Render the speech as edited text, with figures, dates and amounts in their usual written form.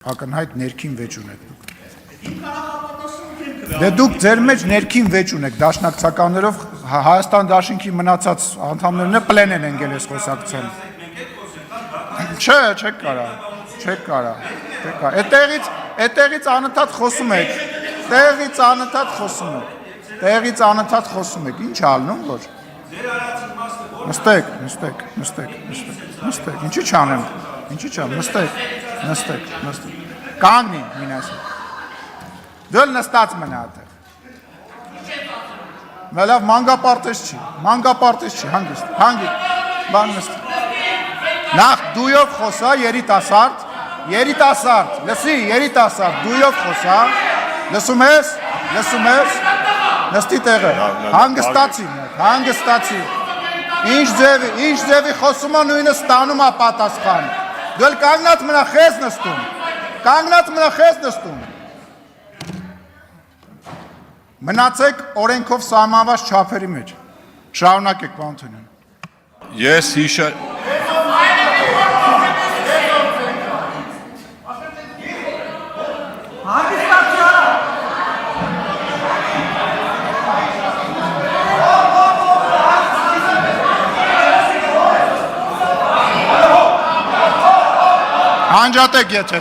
Ակնհայտ ներքին վեճ ունեք դուք։ Դե դուք ձեր մեջ ներքին վեճ ունեք դաշնակցականներով Հայաստան դաշինքի մնացած անդամներն է պլեն են ընկել այս խոսակցության։ Չէ, չեք կարա։ Այդտեղից անընդհատ խոսում եք։ Տեղից անընդհատ խոսում եք։ Ինչ ալնում որ։ Նստեք։ Ինչի՞ չանեմ։ Նստեք։ Կանգնի, մինաս։ Դու նստած մնա այդտեղ։ Լավ, մանգապարտեզ չի, հանգիստ, բան նստի։ Նախ դույով խոսա, երիտասարդ, լսի, դույով խոսա, լսում ես, նստի տեղը, հանգստացի, ինչ ձևի խոսում է նույնը ստանում է պատասխան, դու էլ կանգնած մնա խես նստում, մնացեք օրենքով սահմանված չափերի մեջ, շարունակեք պարոն Օթոնյան։ Ես Անջատեք եթե